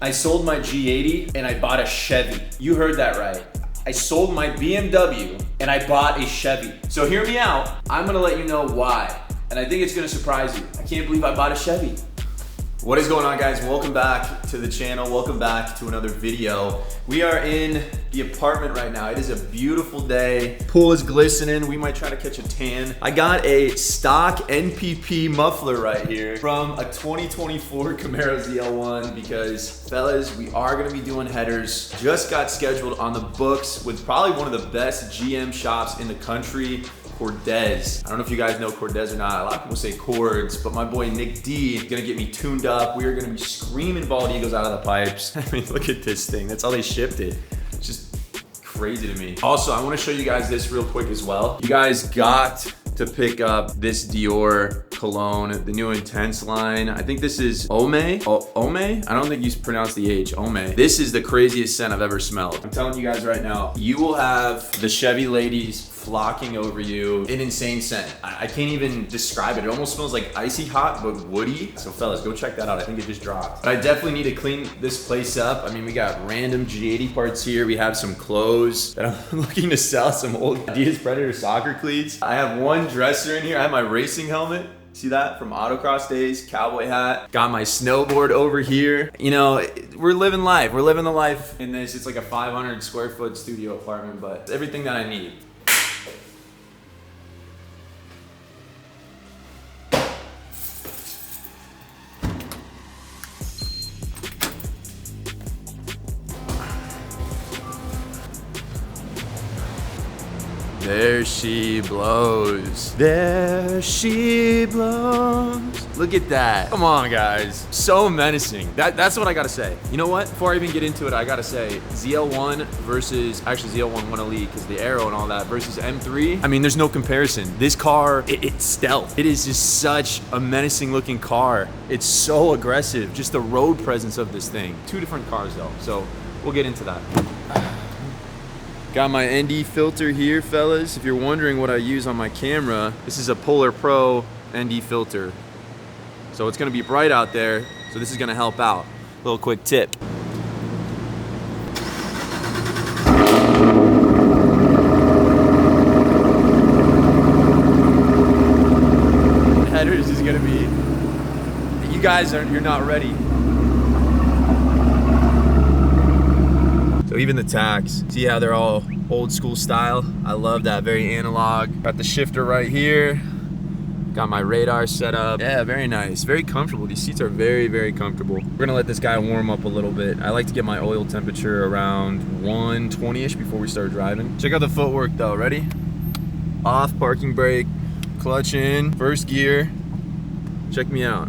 I sold my G80 and I bought a Chevy. You heard that right. I sold my BMW and I bought a Chevy. So hear me out. I'm gonna let you know why. And I think it's gonna surprise you. I can't believe I bought a Chevy. What is going on, guys? Welcome back to the channel. Welcome back to another video. We are in the apartment right now. It is a beautiful day. Pool is glistening. We might try to catch a tan. I got a stock NPP muffler right here from a 2024 Camaro ZL1 because, fellas, we are gonna be doing headers. Just got scheduled on the books with probably one of the best GM shops in the country, Cordes. I don't know if you guys know Cordes or not. A lot of people say Cords, but my boy Nick D is gonna get me tuned up. We are gonna be screaming bald eagles out of the pipes. I mean, look at this thing. That's how they shipped it. It's just crazy to me. Also, I wanna show you guys this real quick as well. You guys got to pick up this Dior cologne, the new Intense line. I think this is Homme? Homme? I don't think you pronounce the H, Homme. This is the craziest scent I've ever smelled. I'm telling you guys right now, you will have the Chevy ladies flocking over you. An insane scent. I can't even describe it. It almost smells like icy hot, but woody. So fellas, go check that out. I think it just dropped. But I definitely need to clean this place up. I mean, we got random G80 parts here. We have some clothes that I'm looking to sell, some old Adidas Predator soccer cleats. I have one dresser in here. I have my racing helmet. See that? From autocross days, cowboy hat. Got my snowboard over here. You know, we're living life. We're living the life in this. It's like a 500 square foot studio apartment, but it's everything that I need. There she blows. There she blows. Look at that. Come on, guys. So menacing. That's what I gotta say. You know what? Before I even get into it, I gotta say, ZL1 versus, actually ZL1 won Elite because the aero and all that, versus M3. I mean, there's no comparison. This car, it's stealth. It is just such a menacing looking car. It's so aggressive. Just the road presence of this thing. Two different cars though, so we'll get into that. Got my ND filter here, fellas. If you're wondering what I use on my camera, this is a Polar Pro ND filter. So it's gonna be bright out there, so this is gonna help out. Little quick tip. Headers is gonna be, you guys you're not ready. So even the tacks, see how they're all old school style? I love that, very analog. Got the shifter right here. Got my radar set up. Yeah, very nice, very comfortable. These seats are very, very comfortable. We're gonna let this guy warm up a little bit. I like to get my oil temperature around 120-ish before we start driving. Check out the footwork though, ready? Off, parking brake, clutch in, first gear. Check me out.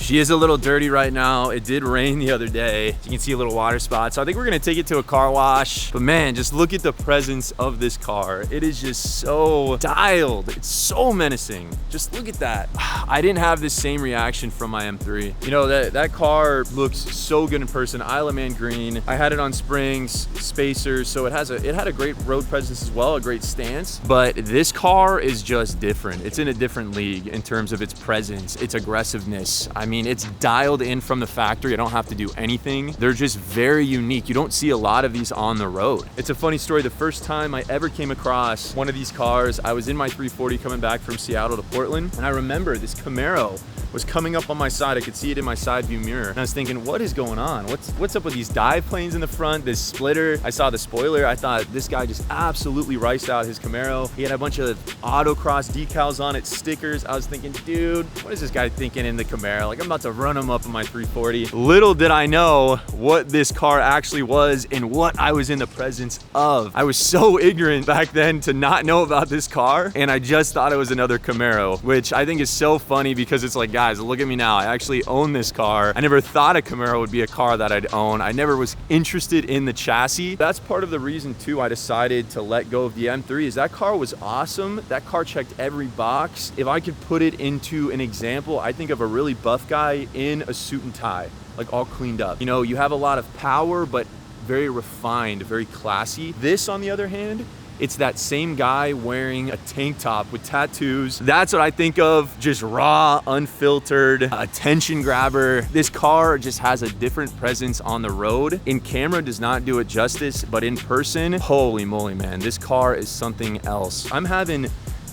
She is a little dirty right now. It did rain the other day. You can see a little water spot. So I think we're gonna take it to a car wash. But man, just look at the presence of this car. It is just so dialed. It's so menacing. Just look at that. I didn't have this same reaction from my M3. You know, that car looks so good in person. Isle of Man green. I had it on springs, spacers, so it had a great road presence as well, a great stance. But this car is just different. It's in a different league in terms of its presence, its aggressiveness. I mean, it's dialed in from the factory. I don't have to do anything. They're just very unique. You don't see a lot of these on the road. It's a funny story. The first time I ever came across one of these cars, I was in my 340 coming back from Seattle to Portland, and I remember this Camaro was coming up on my side. I could see it in my side view mirror. And I was thinking, what is going on? What's up with these dive planes in the front, this splitter? I saw the spoiler. I thought this guy just absolutely riced out his Camaro. He had a bunch of autocross decals on it, stickers. I was thinking, dude, what is this guy thinking in the Camaro? Like, I'm about to run them up on my 340. Little did I know what this car actually was and what I was in the presence of. I was so ignorant back then to not know about this car, and I just thought it was another Camaro, which I think is so funny because it's like, guys, look at me now. I actually own this car. I never thought a Camaro would be a car that I'd own. I never was interested in the chassis. That's part of the reason too I decided to let go of the M3 is that car was awesome. That car checked every box. If I could put it into an example, I think of a really buff guy in a suit and tie, like all cleaned up. You know, you have a lot of power, but very refined, very classy. This, on the other hand, it's that same guy wearing a tank top with tattoos. That's what I think of, just raw, unfiltered, attention grabber. This car just has a different presence on the road. In camera does not do it justice, but in person, holy moly, man, this car is something else. I'm having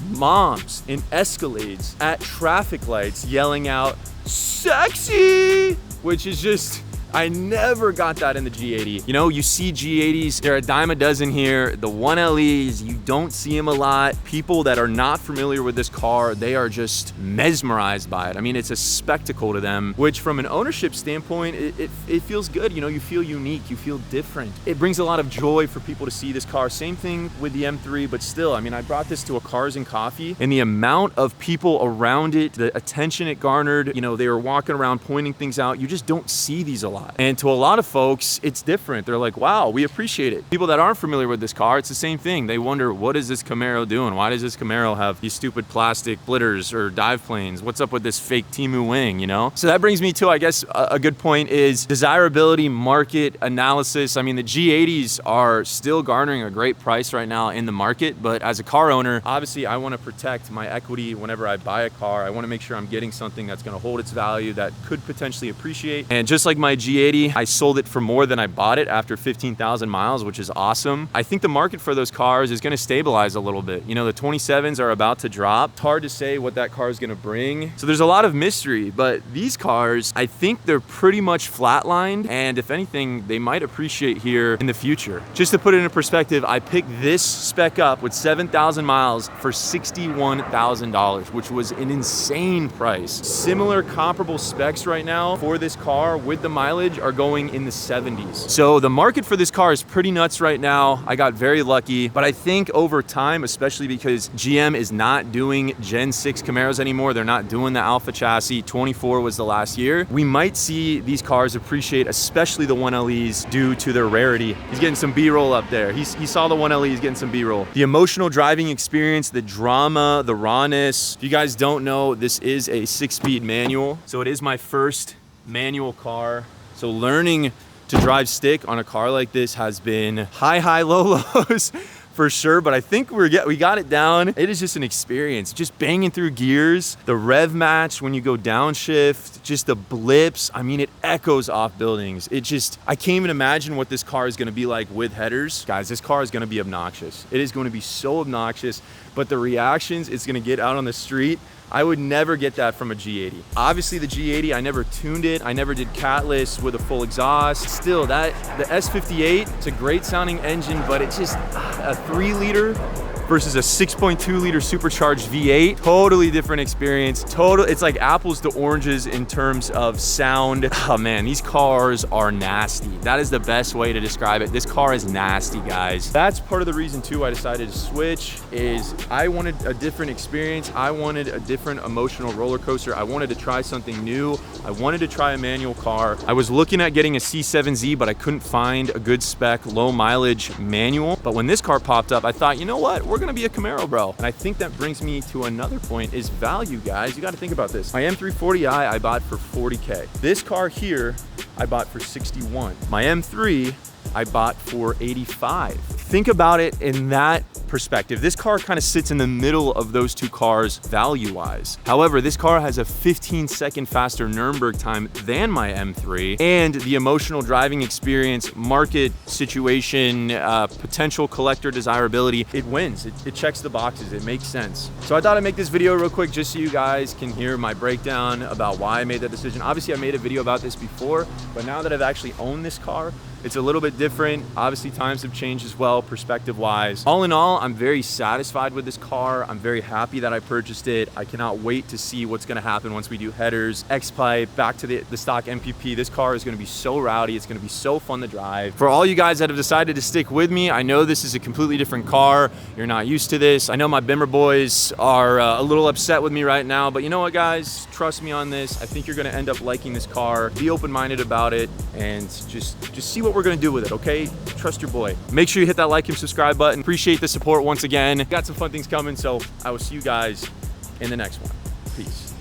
moms in Escalades at traffic lights yelling out, "Sexy!" which is just, I never got that in the G80. You know, you see G80s, they're a dime a dozen here. The 1LEs, you don't see them a lot. People that are not familiar with this car, they are just mesmerized by it. I mean, it's a spectacle to them, which from an ownership standpoint, it feels good. You know, you feel unique, you feel different. It brings a lot of joy for people to see this car. Same thing with the M3, but still, I mean, I brought this to a Cars and Coffee, and the amount of people around it, the attention it garnered, you know, they were walking around pointing things out. You just don't see these a lot. And to a lot of folks, it's different. They're like, wow, we appreciate it. People that aren't familiar with this car, it's the same thing. They wonder, what is this Camaro doing? Why does this Camaro have these stupid plastic splitters or dive planes? What's up with this fake Temu wing, you know? So that brings me to, I guess, a good point is desirability market analysis. I mean, the G80s are still garnering a great price right now in the market, but as a car owner, obviously I want to protect my equity whenever I buy a car. I want to make sure I'm getting something that's going to hold its value, that could potentially appreciate. And just like my G80, I sold it for more than I bought it after 15,000 miles, which is awesome. I think the market for those cars is going to stabilize a little bit. You know, the 27s are about to drop. It's hard to say what that car is going to bring. So there's a lot of mystery, but these cars, I think they're pretty much flatlined. And if anything, they might appreciate here in the future. Just to put it in perspective, I picked this spec up with 7,000 miles for $61,000, which was an insane price. Similar comparable specs right now for this car with the mileage are going in the 70s. So the market for this car is pretty nuts right now. I got very lucky, but I think over time, especially because GM is not doing Gen 6 Camaros anymore, they're not doing the Alpha chassis, 24 was the last year, we might see these cars appreciate, especially the 1LEs, due to their rarity. He's getting some B-roll up there. He saw the 1LE, he's getting some B-roll. The emotional driving experience, the drama, the rawness. If you guys don't know, this is a 6-speed manual. So it is my first manual car. So learning to drive stick on a car like this has been high, low, lows for sure, but I think we got it down. It is just an experience, just banging through gears, the rev match when you go downshift, just the blips. I mean, it echoes off buildings. I can't even imagine what this car is gonna be like with headers. Guys, this car is gonna be obnoxious. It is gonna be so obnoxious, but the reactions it's gonna get out on the street, I would never get that from a G80. Obviously the G80, I never tuned it. I never did catless with a full exhaust. Still, the S58, it's a great sounding engine, but it's just a 3-liter versus a 6.2 liter supercharged V8. Totally different experience. It's like apples to oranges in terms of sound. Oh man, these cars are nasty. That is the best way to describe it. This car is nasty, guys. That's part of the reason too I decided to switch, is I wanted a different experience. I wanted a different emotional roller coaster. I wanted to try something new. I wanted to try a manual car. I was looking at getting a C7Z, but I couldn't find a good spec, low mileage manual. But when this car popped up, I thought, you know what? We're gonna be a Camaro, bro. And I think that brings me to another point, is value, guys. You gotta think about this. My M340i I bought for 40K. This car here, I bought for 61. My M3, I bought for 85. Think about it in that perspective. This car kind of sits in the middle of those two cars value-wise. However, this car has a 15-second faster Nuremberg time than my M3, and the emotional driving experience, market situation, potential collector desirability, it wins. It checks the boxes. It makes sense. So I thought I'd make this video real quick just so you guys can hear my breakdown about why I made that decision. Obviously, I made a video about this before, but now that I've actually owned this car, It's a little bit different. Obviously, times have changed as well, perspective-wise. All in all, I'm very satisfied with this car. I'm very happy that I purchased it. I cannot wait to see what's gonna happen once we do headers, X-Pipe, back to the stock MPP. This car is gonna be so rowdy. It's gonna be so fun to drive. For all you guys that have decided to stick with me, I know this is a completely different car. You're not used to this. I know my Bimmer boys are a little upset with me right now, but you know what, guys? Trust me on this. I think you're gonna end up liking this car. Be open-minded about it and just see what we're gonna do with it, okay? Trust your boy. Make sure you hit that like and subscribe button. Appreciate the support once again. Got some fun things coming, so I will see you guys in the next one. Peace.